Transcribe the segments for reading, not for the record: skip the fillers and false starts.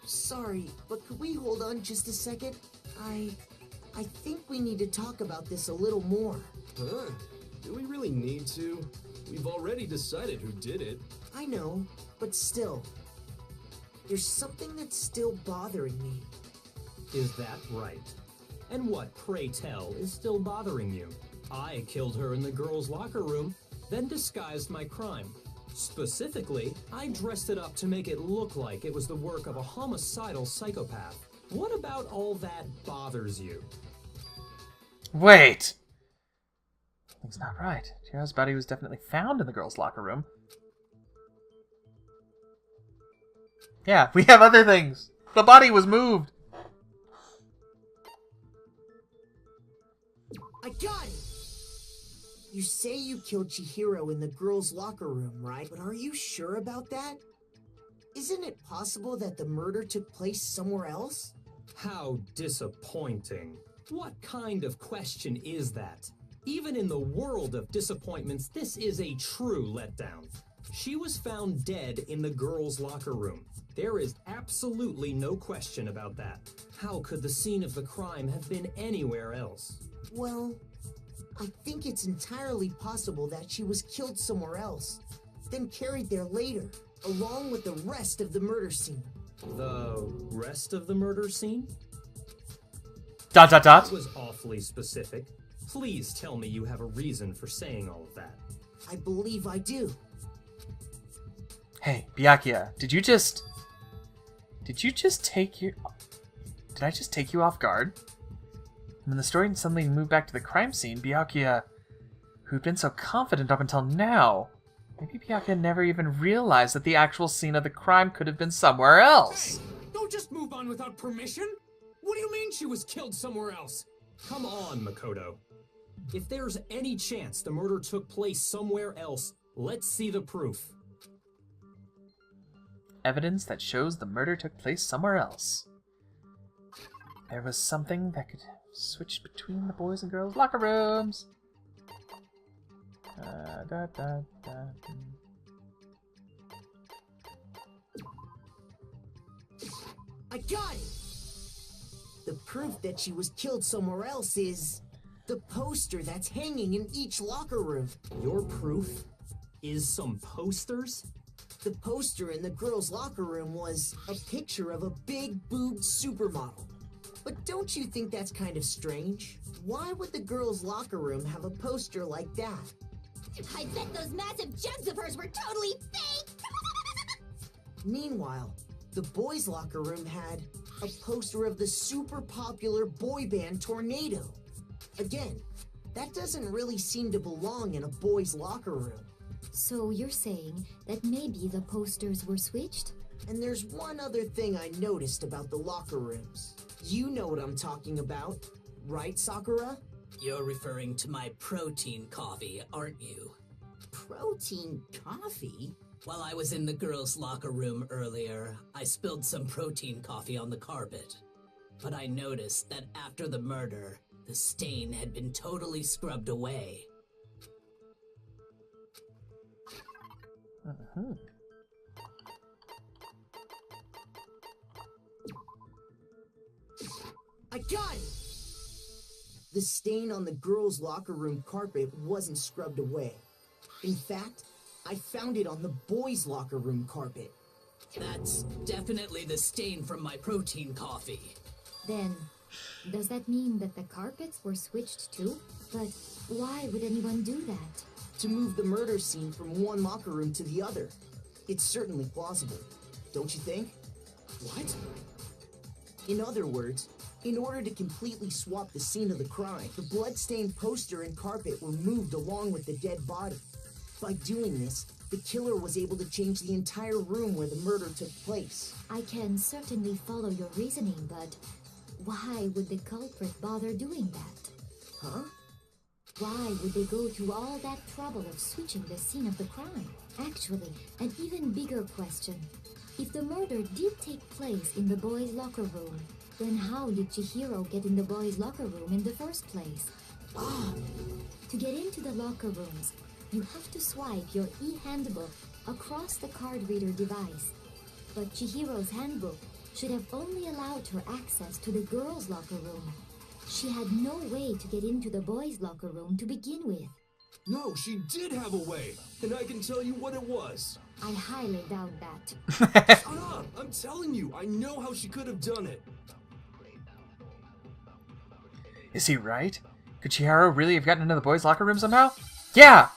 Sorry, but could we hold on just a second? I think we need to talk about this a little more. Huh? Do we really need to? We've already decided who did it. I know, but still. There's something that's still bothering me. Is that right? And what, pray tell, is still bothering you? I killed her in the girls' locker room, then disguised my crime. Specifically, I dressed it up to make it look like it was the work of a homicidal psychopath. What about all that bothers you? Wait! Something's not right. Chihiro's body was definitely found in the girls' locker room. Yeah, we have other things. The body was moved. I got it! You say you killed Chihiro in the girls' locker room, right? But are you sure about that? Isn't it possible that the murder took place somewhere else? How disappointing. What kind of question is that? Even in the world of disappointments, this is a true letdown. She was found dead in the girls' locker room. There is absolutely no question about that. How could the scene of the crime have been anywhere else? Well, I think it's entirely possible that she was killed somewhere else, then carried there later, along with the rest of the murder scene. The rest of the murder scene? That was awfully specific. Please tell me you have a reason for saying all of that. I believe I do. Hey, Byakuya, did I just take you off guard? And when the story suddenly moved back to the crime scene, Byakuya, who'd been so confident up until now, maybe Byakuya never even realized that the actual scene of the crime could have been somewhere else. Hey, don't just move on without permission! What do you mean she was killed somewhere else? Come on, Makoto. If there's any chance the murder took place somewhere else, let's see the proof. Evidence that shows the murder took place somewhere else. There was something that could switch between the boys' and girls' locker rooms. I got it! The proof that she was killed somewhere else is the poster that's hanging in each locker room. Your proof is some posters? The poster in the girls' locker room was a picture of a big-boobed supermodel. But don't you think that's kind of strange? Why would the girls' locker room have a poster like that? I bet those massive jugs of hers were totally fake! Meanwhile, the boys' locker room had a poster of the super popular boy band Tornado. Again, that doesn't really seem to belong in a boys' locker room. So you're saying that maybe the posters were switched? And there's one other thing I noticed about the locker rooms. You know what I'm talking about, right, Sakura? You're referring to my protein coffee, aren't you? Protein coffee? While I was in the girls' locker room earlier, I spilled some protein coffee on the carpet. But I noticed that after the murder, the stain had been totally scrubbed away. I got it! The stain on the girls' locker room carpet wasn't scrubbed away. In fact, I found it on the boys' locker room carpet. That's definitely the stain from my protein coffee. Then, does that mean that the carpets were switched too? But why would anyone do that? To move the murder scene from one locker room to the other. It's certainly plausible, don't you think? What? In other words, in order to completely swap the scene of the crime, the blood-stained poster and carpet were moved along with the dead body. By doing this, the killer was able to change the entire room where the murder took place. I can certainly follow your reasoning, but why would the culprit bother doing that? Huh? Why would they go to all that trouble of switching the scene of the crime? Actually, an even bigger question. If the murder did take place in the boys' locker room, then how did Chihiro get in the boys' locker room in the first place? To get into the locker rooms, you have to swipe your e-handbook across the card reader device. But Chihiro's handbook should have only allowed her access to the girls' locker room. She had no way to get into the boys' locker room to begin with. No, she did have a way, and I can tell you what it was. I highly doubt that. Shut up! I'm telling you, I know how she could have done it. Is he right? Could Chihiro really have gotten into the boys' locker room somehow? Yeah!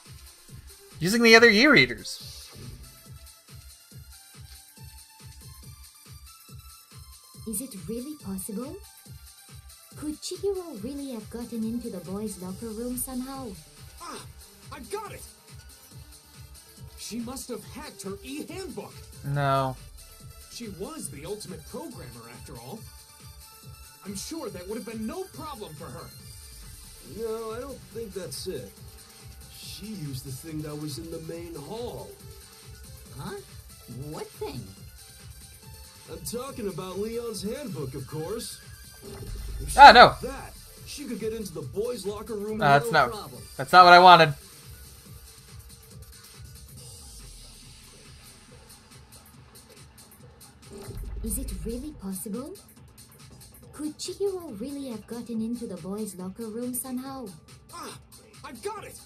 Using the other ear eaters. Is it really possible? Could Chihiro really have gotten into the boys' locker room somehow? Ah! I got it! She must have hacked her e-handbook. No. She was the ultimate programmer, after all. I'm sure that would have been no problem for her. No, I don't think that's it. She used the thing that was in the main hall. Huh? What thing? I'm talking about Leon's handbook, of course. If she No. did that, she could get into the boys' locker room That's with not. no problem. That's not what I wanted. Is it really possible? Could Chihiro really have gotten into the boys' locker room somehow? Ah! I got it!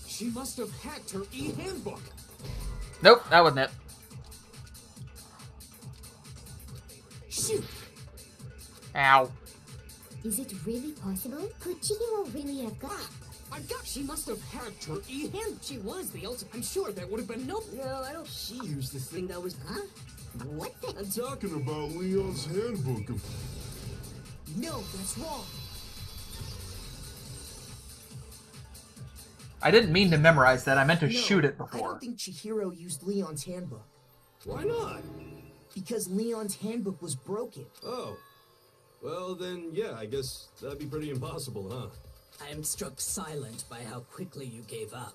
She must have hacked her e-handbook. Nope, that wasn't it. Shoot! Ow. Is it really possible? Could Chihiro really have got... I got. She must have hacked her e-hand. She was the ultimate. I'm sure that would have been no. No, I don't. She used the thing that was... Huh? What thing? I'm talking about Leon's handbook. No, that's wrong. I didn't mean to memorize that. I meant to No, shoot it I before. don't think Chihiro used Leon's handbook. Why not? Because Leon's handbook was broken. Oh. Well, then, yeah, I guess that'd be pretty impossible, huh? I am struck silent by how quickly you gave up.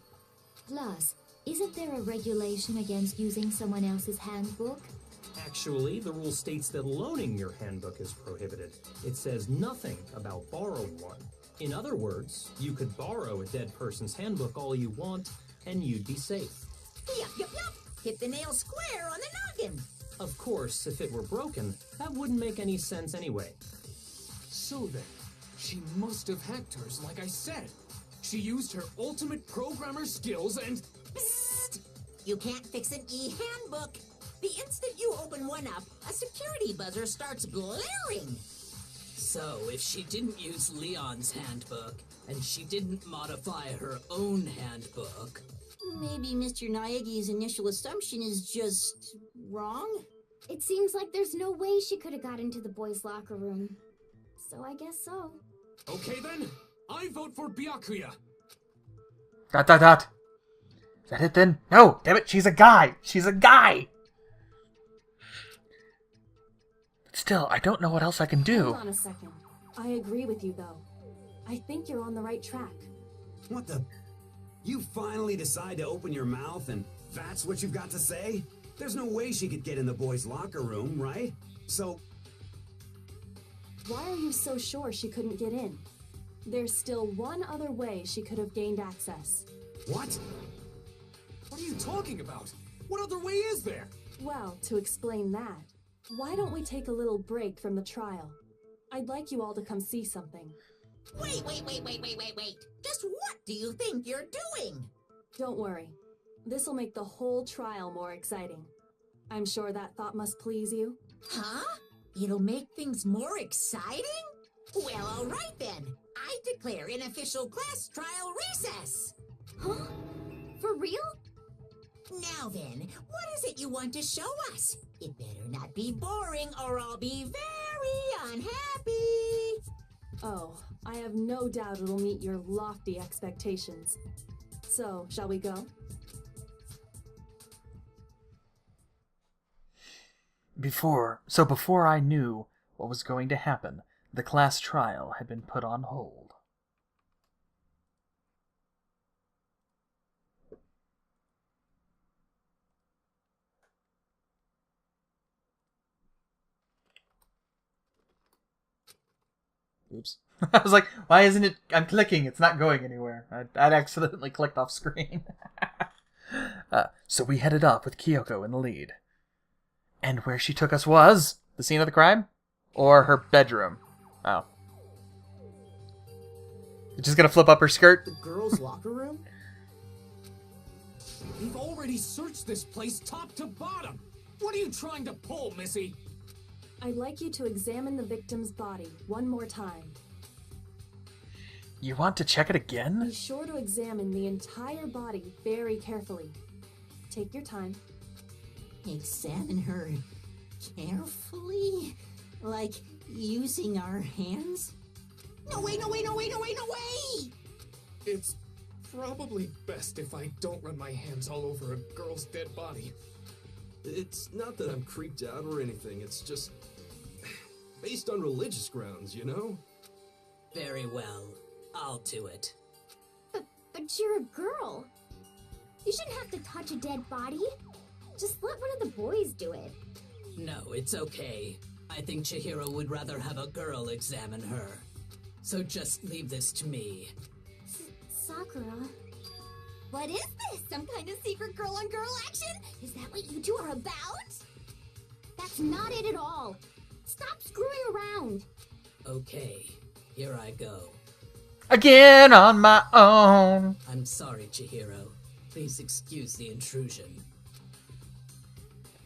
Plus, isn't there a regulation against using someone else's handbook? Actually, the rule states that loaning your handbook is prohibited. It says nothing about borrowing one. In other words, you could borrow a dead person's handbook all you want, and you'd be safe. Yup. Hit the nail square on the noggin. Of course, if it were broken, that wouldn't make any sense anyway. So then, she must have hacked hers, like I said. She used her ultimate programmer skills and... Psst! You can't fix an e-handbook. The instant you open one up, a security buzzer starts blaring. So, if she didn't use Leon's handbook, and she didn't modify her own handbook... Maybe Mr. Naegi's initial assumption is just wrong? It seems like there's no way she could have got into the boys' locker room. So I guess so. Okay then, I vote for Byakuya. ... Is that it then? No! Damn it, she's a guy! She's a guy! But still, I don't know what else I can do. Hold on a second. I agree with you, though. I think you're on the right track. What the... You finally decide to open your mouth and that's what you've got to say? There's no way she could get in the boys' locker room, right? So... Why are you so sure she couldn't get in? There's still one other way she could have gained access. What? What are you talking about? What other way is there? Well, to explain that, why don't we take a little break from the trial? I'd like you all to come see something. Wait. Just what do you think you're doing? Don't worry. This'll make the whole trial more exciting. I'm sure that thought must please you. Huh? It'll make things more exciting? Well, all right then. I declare an official class trial recess. Huh? For real? Now then, what is it you want to show us? It better not be boring or I'll be very unhappy. Oh, I have no doubt it'll meet your lofty expectations. So, shall we go? Before I knew what was going to happen, the class trial had been put on hold. Oops. I was like, why isn't it... I'm clicking, it's not going anywhere. I'd accidentally clicked off screen. So we headed off with Kyoko in the lead. And where she took us was the scene of the crime? Or her bedroom? Oh. You're just gonna flip up her skirt? The girls' locker room? We've already searched this place top to bottom. What are you trying to pull, Missy? I'd like you to examine the victim's body one more time. You want to check it again? Be sure to examine the entire body very carefully. Take your time. Examine her carefully? Like using our hands? No way, no way, no way, no way, no way! It's probably best if I don't run my hands all over a girl's dead body. It's not that I'm creeped out or anything, it's just based on religious grounds, you know? Very well. I'll do it. But you're a girl. You shouldn't have to touch a dead body. Just let one of the boys do it. No, it's okay. I think Chihiro would rather have a girl examine her. So just leave this to me. Sakura. What is this? Some kind of secret girl-on-girl action? Is that what you two are about? That's not it at all. Stop screwing around. Okay, here I go. Again on my own. I'm sorry, Chihiro. Please excuse the intrusion.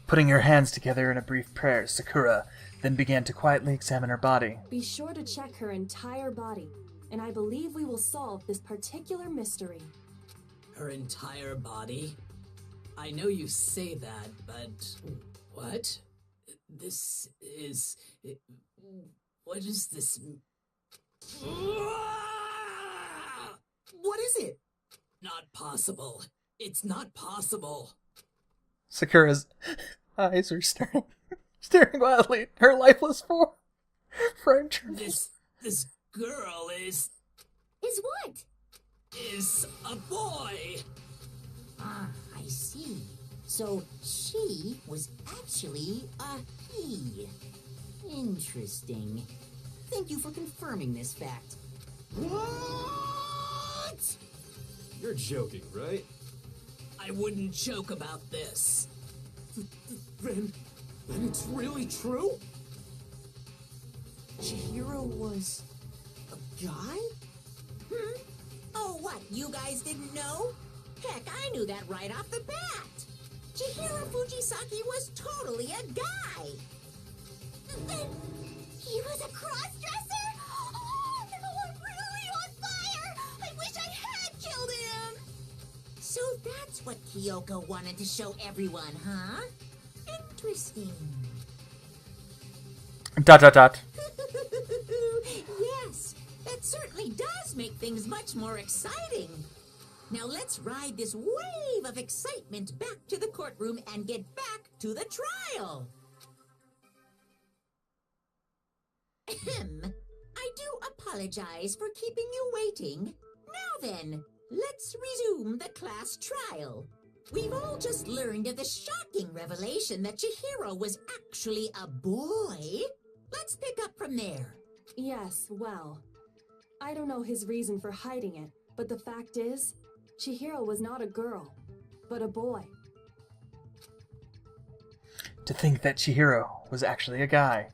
Putting her hands together in a brief prayer, Sakura then began to quietly examine her body. Be sure to check her entire body, and I believe we will solve this particular mystery. Her entire body? I know you say that, but... What? This is... What is this... What is it? Not possible. It's not possible. Sakura's eyes are staring wildly at her lifeless form. Frame trembles. This girl is what? Is a boy. Ah, I see. So she was actually a he. Interesting. Thank you for confirming this fact. What? You're joking, right? I wouldn't joke about this. Then it's really true? Chihiro was a guy? Oh, what? You guys didn't know? Heck, I knew that right off the bat. Chihiro Fujisaki was totally a guy. He was a cross-dresser? Oh, no, I'm really on fire! I wish I had killed him! So that's what Kyoko wanted to show everyone, huh? Interesting. ... Yes, that certainly does make things much more exciting. Now let's ride this wave of excitement back to the courtroom and get back to the trial. Ahem. I do apologize for keeping you waiting. Now then, let's resume the class trial. We've all just learned of the shocking revelation that Chihiro was actually a boy. Let's pick up from there. Yes, well, I don't know his reason for hiding it, but the fact is, Chihiro was not a girl, but a boy. To think that Chihiro was actually a guy.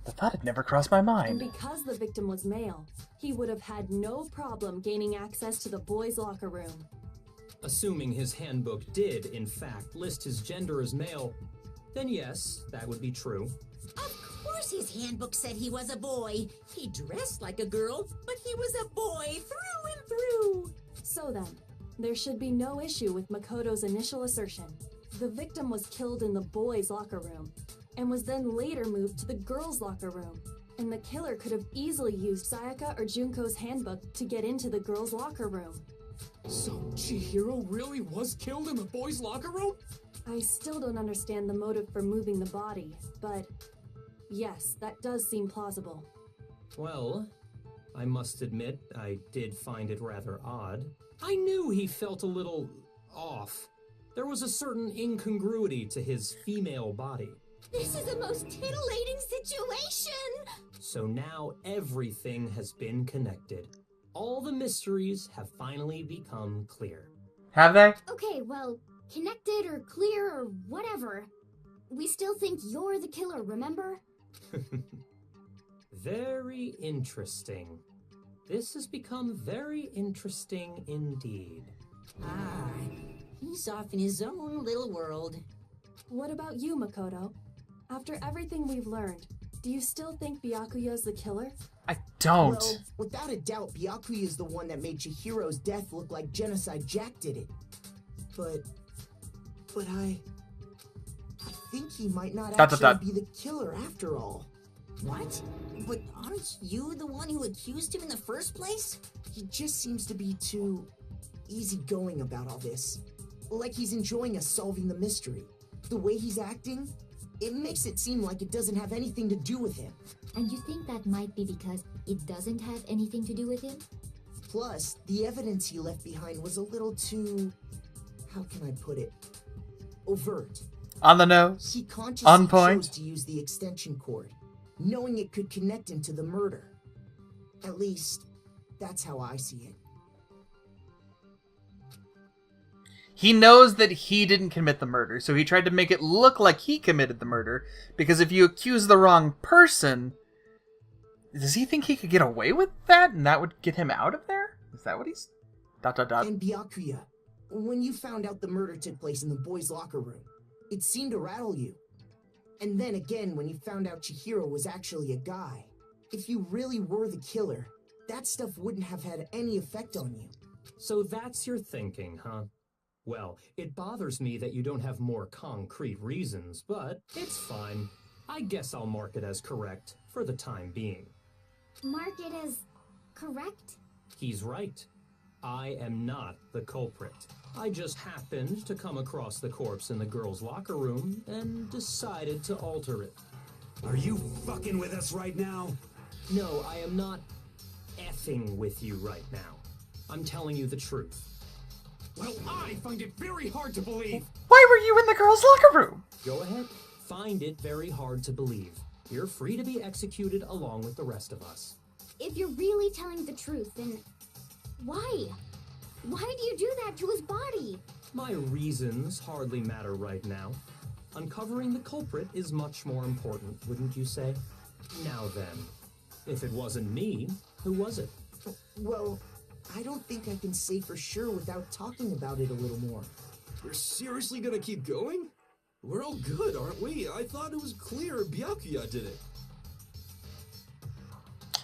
The thought had never crossed my And mind. because the victim was male, he would have had no problem gaining access to the boys' locker room. Assuming his handbook did, in fact, list his gender as male, then yes, that would be true. Of course his handbook said he was a boy. He dressed like a girl, but he was a boy through and through. So then, there should be no issue with Makoto's initial assertion. The victim was killed in the boys' locker room, and was then later moved to the girls' locker room. And the killer could have easily used Sayaka or Junko's handbook to get into the girls' locker room. So Chihiro really was killed in the boys' locker room? I still don't understand the motive for moving the body, but yes, that does seem plausible. Well, I must admit, I did find it rather odd. I knew he felt a little off. There was a certain incongruity to his female body. This is the most titillating situation! So now everything has been connected. All the mysteries have finally become clear. Have they? Okay, well, connected or clear or whatever. We still think you're the killer, remember? Very interesting. This has become very interesting indeed. Ah, he's off in his own little world. What about you, Makoto? After everything we've learned, do you still think Byakuya's the killer? I don't. Well, without a doubt, Byakuya is the one that made Chihiro's death look like Genocide Jack did it. But I think he might not actually be the killer after all. What? But aren't you the one who accused him in the first place? He just seems to be too easygoing about all this. Like he's enjoying us solving the mystery. The way he's acting, it makes it seem like it doesn't have anything to do with him. And you think that might be because it doesn't have anything to do with him? Plus, the evidence he left behind was a little too... how can I put it? Overt. On the nose. He consciously On point. chose to use the extension cord, knowing it could connect him to the murder. At least, that's how I see it. He knows that he didn't commit the murder, so he tried to make it look like he committed the murder, because if you accuse the wrong person, does he think he could get away with that, and that would get him out of there? Is that what he's... ... And Byakuya, when you found out the murder took place in the boys' locker room, it seemed to rattle you. And then again, when you found out Chihiro was actually a guy, if you really were the killer, that stuff wouldn't have had any effect on you. So that's your thinking, huh? Well, it bothers me that you don't have more concrete reasons, but it's fine. I guess I'll mark it as correct for the time being. Mark it as correct? He's right. I am not the culprit. I just happened to come across the corpse in the girls' locker room and decided to alter it. Are you fucking with us right now? No, I am not effing with you right now. I'm telling you the truth. Well, I find it very hard to believe. Why were you in the girls' locker room? Go ahead. Find it very hard to believe. You're free to be executed along with the rest of us. If you're really telling the truth, then why? Why do you do that to his body? My reasons hardly matter right now. Uncovering the culprit is much more important, wouldn't you say? Now then, if it wasn't me, who was it? Well, I don't think I can say for sure without talking about it a little more. We're seriously gonna keep going? We're all good, aren't we? I thought it was clear Byakuya did it.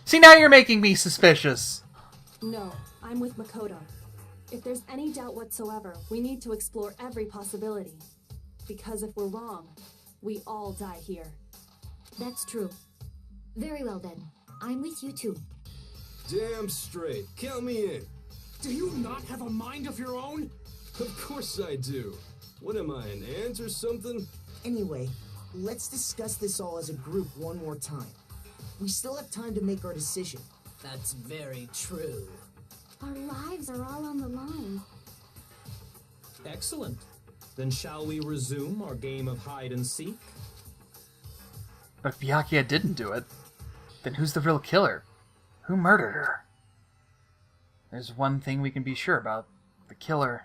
See, now you're making me suspicious. No, I'm with Makoto. If there's any doubt whatsoever, we need to explore every possibility. Because if we're wrong, we all die here. That's true. Very well then. I'm with you too. Damn straight. Count me in. Do you not have a mind of your own? Of course I do. What am I, an ant or something? Anyway, let's discuss this all as a group one more time. We still have time to make our decision. That's very true. Our lives are all on the line. Excellent. Then shall we resume our game of hide and seek? But if Byakuya didn't do it, then who's the real killer? Who murdered her? There's one thing we can be sure about. The killer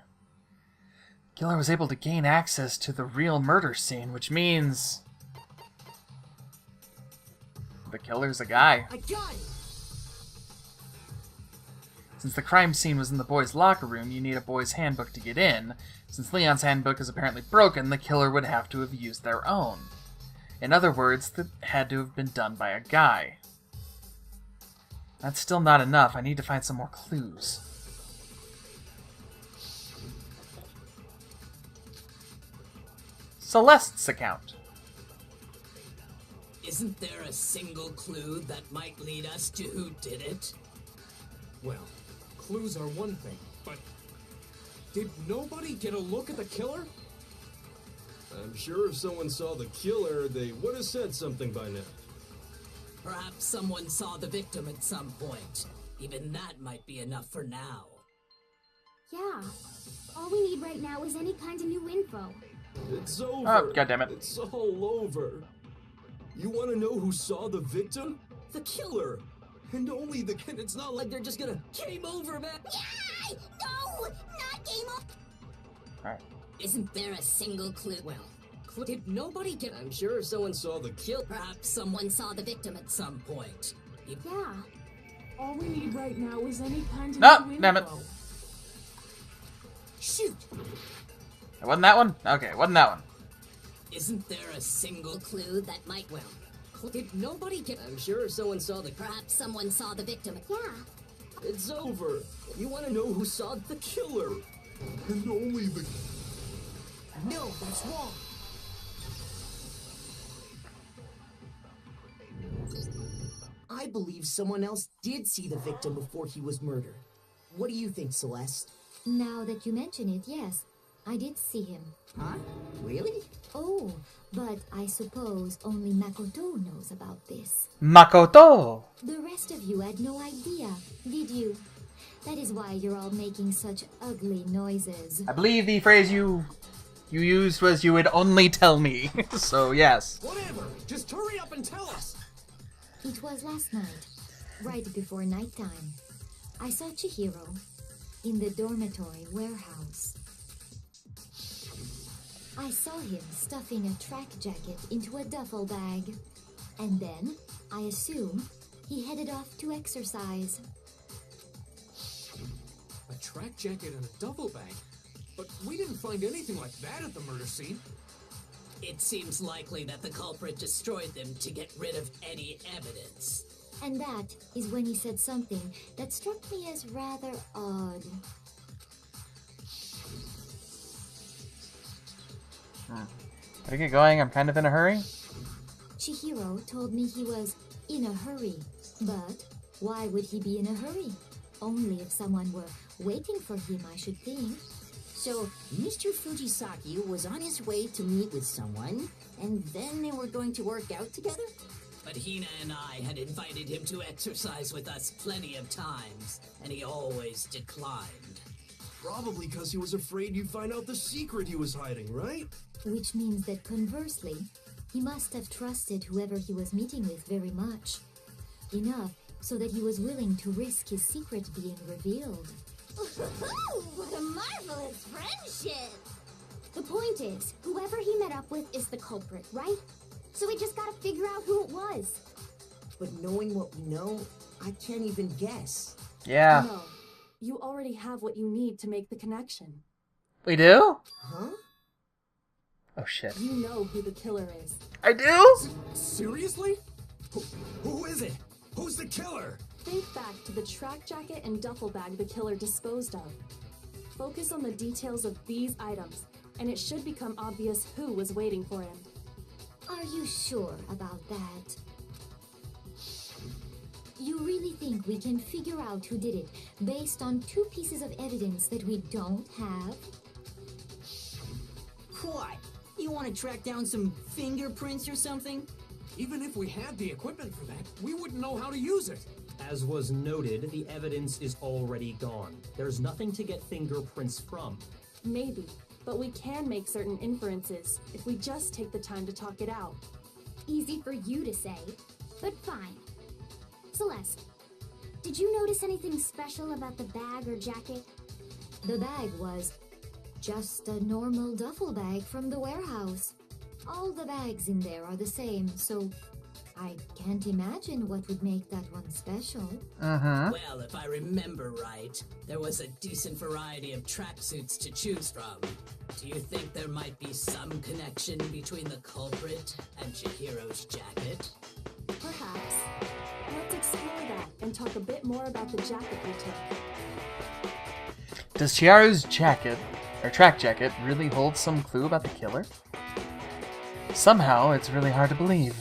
was able to gain access to the real murder scene, which means the killer's a guy. I got it! Since the crime scene was in the boys' locker room, you need a boys' handbook to get in. Since Leon's handbook is apparently broken, the killer would have to have used their own. In other words, that had to have been done by a guy. That's still not enough. I need to find some more clues. Celeste's account. Isn't there a single clue that might lead us to who did it? Well, clues are one thing, but did nobody get a look at the killer? I'm sure if someone saw the killer, they would have said something by now. Perhaps someone saw the victim at some point. Even that might be enough for now. Yeah. All we need right now is any kind of new info. It's over. Oh, goddammit. It's all over. You want to know who saw the victim? The killer. And only the... And it's not like they're just gonna game over, man. Yay! No! Not game over! Alright. Isn't there a single clue? Well, Did nobody get... I'm sure someone saw the kill. Perhaps someone saw the victim at some point. Yeah. All we need right now is any kind of No, new damn it. info. Shoot! It wasn't that one? Okay, it wasn't that one. Isn't there a single clue that might... Well, did nobody get... I'm sure someone saw the... Perhaps someone saw the victim. Yeah. It's over. You want to know who saw the killer? And only the... No, that's wrong. I believe someone else did see the victim before he was murdered. What do you think, Celeste? Now that you mention it, yes, I did see him. Huh? Really? Oh, but I suppose only Makoto knows about this. Makoto! The rest of you had no idea, did you? That is why you're all making such ugly noises. I believe the phrase you used was "you would only tell me." So, yes. Whatever. Just hurry up and tell us. It was last night, right before nighttime. I saw Chihiro in the dormitory warehouse. I saw him stuffing a track jacket into a duffel bag. And then, I assume, he headed off to exercise. A track jacket and a duffel bag? But we didn't find anything like that at the murder scene. It seems likely that the culprit destroyed them to get rid of any evidence. And that is when he said something that struck me as rather odd. Better get going, I'm kind of in a hurry. Chihiro told me he was in a hurry. But why would he be in a hurry? Only if someone were waiting for him, I should think. So, Mr. Fujisaki was on his way to meet with someone, and then they were going to work out together? But Hina and I had invited him to exercise with us plenty of times, and he always declined. Probably because he was afraid you'd find out the secret he was hiding, right? Which means that conversely, he must have trusted whoever he was meeting with very much. Enough so that he was willing to risk his secret being revealed. What a marvelous friendship! The point is, Whoever he met up with is the culprit, right? So we just gotta figure out who it was. But knowing what we know, I can't even guess. Yeah. No, you already have what you need to make the connection. We do? Huh? Oh shit. You know who the killer is. I do? Seriously? Who is it? Who's the killer? Think back to the track jacket and duffel bag the killer disposed of. Focus on the details of these items, and it should become obvious who was waiting for him. are you sure about that? You really think we can figure out who did it based on 2 pieces of evidence that we don't have? What? You want to track down some fingerprints or something? Even if we had the equipment for that, we wouldn't know how to use it. As was noted, the evidence is already gone. There's nothing to get fingerprints from. Maybe, but we can make certain inferences if we just take the time to talk it out. Easy for you to say, but fine. Celeste, did you notice anything special about the bag or jacket? The bag was just a normal duffel bag from the warehouse. All the bags in there are the same, so I can't imagine what would make that one special. Well, if I remember right, there was a decent variety of tracksuits to choose from. Do you think there might be some connection between the culprit and Chihiro's jacket? Perhaps. Let's explore that and talk a bit more about the jacket we took. Does Chihiro's jacket, or track jacket, really hold some clue about the killer? Somehow, it's really hard to believe.